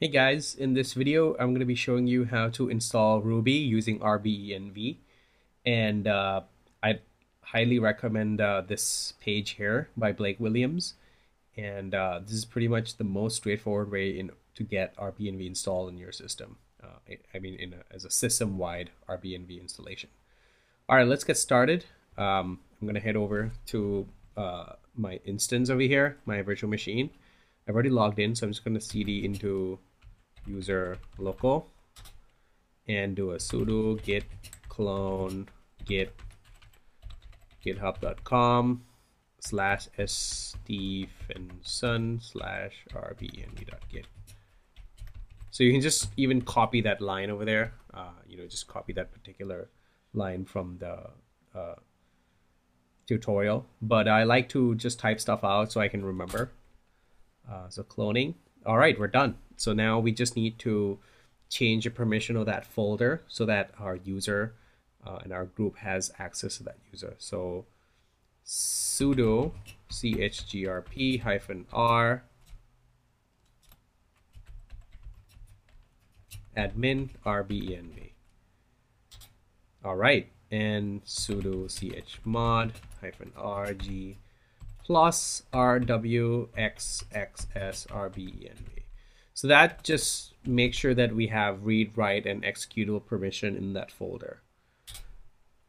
Hey guys, in this video I'm going to be showing you how to install Ruby using RBENV, and I highly recommend this page here by Blake Williams, and this is pretty much the most straightforward way to get RBENV installed in your system. I mean as a system-wide RBENV installation. All right, let's get started. I'm going to head over to my instance over here, my virtual machine. I've already logged in, so I'm just going to cd into user local and do a sudo git clone git github.com slash stephenson slash rbnv.git. So you can just even copy that line over there, just copy that particular line from the tutorial, but I like to just type stuff out so I can remember. So cloning. All right, we're done. So now we just need to change the permission of that folder so that our user and our group has access to that user. So sudo chgrp-r admin rbenv. All right, and sudo chmod-rg plus rwxxsrbenv. So that just makes sure that we have read, write, and executable permission in that folder.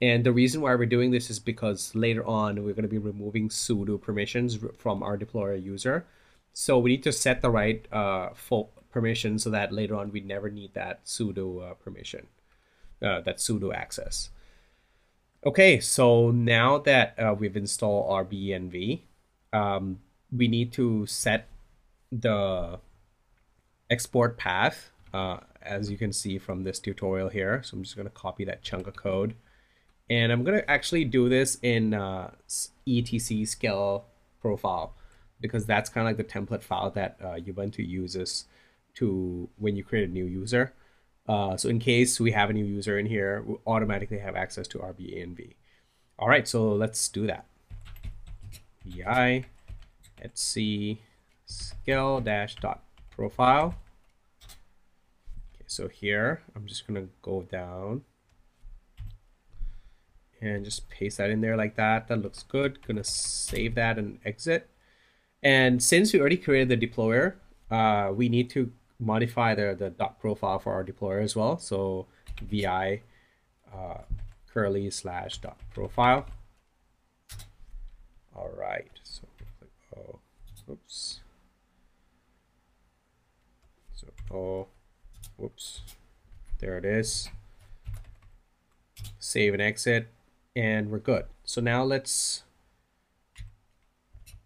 And the reason why we're doing this is because later on we're going to be removing sudo permissions from our deployer user. So we need to set the right full permission so that later on we never need that sudo permission, that sudo access. Okay, so now that we've installed RBENV, we need to set the export path, as you can see from this tutorial here. So I'm just going to copy that chunk of code. And I'm going to actually do this in etc scale profile, because that's kind of like the template file that Ubuntu uses to when you create a new user. So in case we have a new user in here, we'll automatically have access to RBENV. All right, so let's do that. vi etc scale dot profile. Okay, so here I'm just gonna go down and just paste that in there like that. That looks good. Gonna save that and exit. And since we already created the deployer, we need to modify the dot profile for our deployer as well. So vi curly slash dot profile. All right, so oh, oops. So oh, whoops, there it is. Save and exit, and we're good. So now let's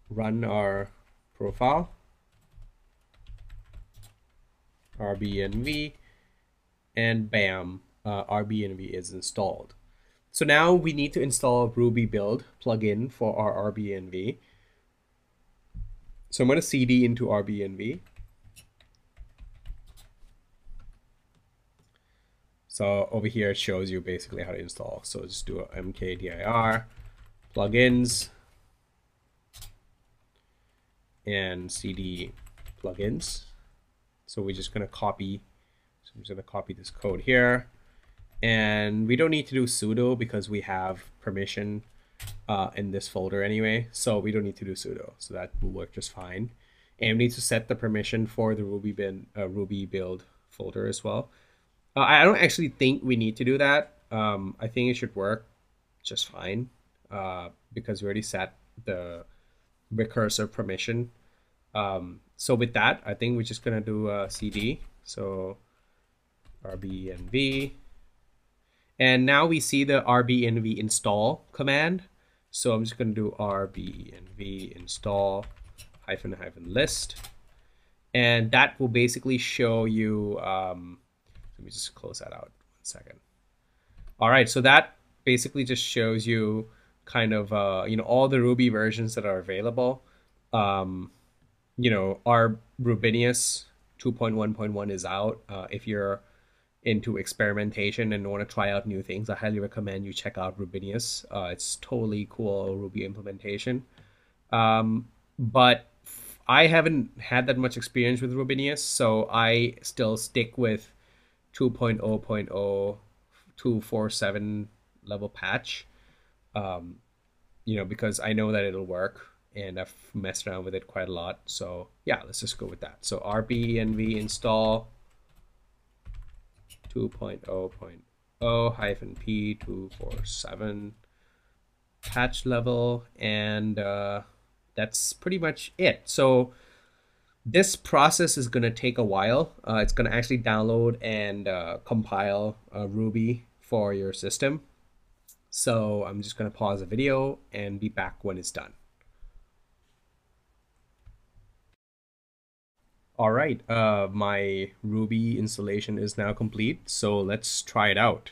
run our profile, RBENV, and bam, RBENV is installed. So now we need to install a Ruby build plugin for our RBENV. So I'm going to cd into RBENV. So over here it shows you basically how to install. So just do a mkdir plugins and cd plugins. So we're just going to copy. So I'm just going to copy this code here. And we don't need to do sudo because we have permission in this folder anyway. So we don't need to do sudo. So that will work just fine. And we need to set the permission for the Ruby build folder as well. I don't actually think we need to do that. I think it should work just fine because we already set the recursive permission. So with that, I think we're just going to do cd. So RBENV. And now we see the RBENV install command. So I'm just going to do RBENV install --list. And that will basically show you, let me just close that out 1 second. All right, so that basically just shows you kind of, all the Ruby versions that are available. Our Rubinius 2.1.1 is out. If you're into experimentation and want to try out new things, I highly recommend you check out Rubinius. It's totally cool Ruby implementation. But I haven't had that much experience with Rubinius, so I still stick with 2.0.0 level patch. Because I know that it'll work and I've messed around with it quite a lot. So yeah, let's just go with that. So rbenv install 2.0.0-p247 patch level, and that's pretty much it. So this process is going to take a while. It's going to actually download and compile Ruby for your system. So I'm just going to pause the video and be back when it's done. All right, my Ruby installation is now complete. So let's try it out.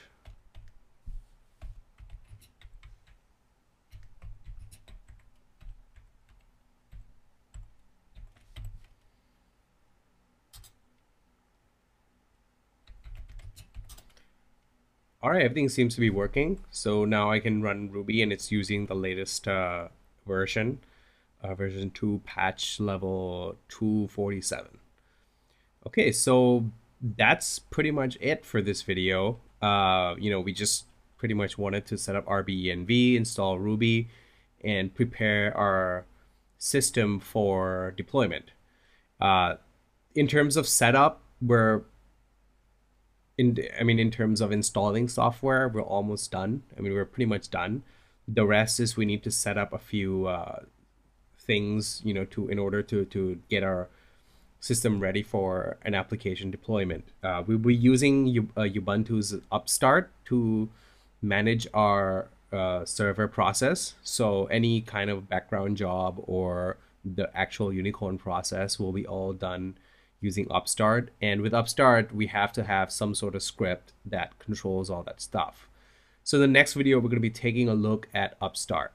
All right, everything seems to be working. So now I can run Ruby, and it's using the latest version, version 2 patch level 247. Okay, so that's pretty much it for this video. We just pretty much wanted to set up rbenv, install Ruby, and prepare our system for deployment. In terms of setup, in terms of installing software, we're almost done. We're pretty much done. The rest is we need to set up a few things, in order to get our system ready for an application deployment. We'll be using Ubuntu's Upstart to manage our server process. So any kind of background job or the actual Unicorn process will be all done using Upstart. And with Upstart, we have to have some sort of script that controls all that stuff. So the next video, we're going to be taking a look at Upstart.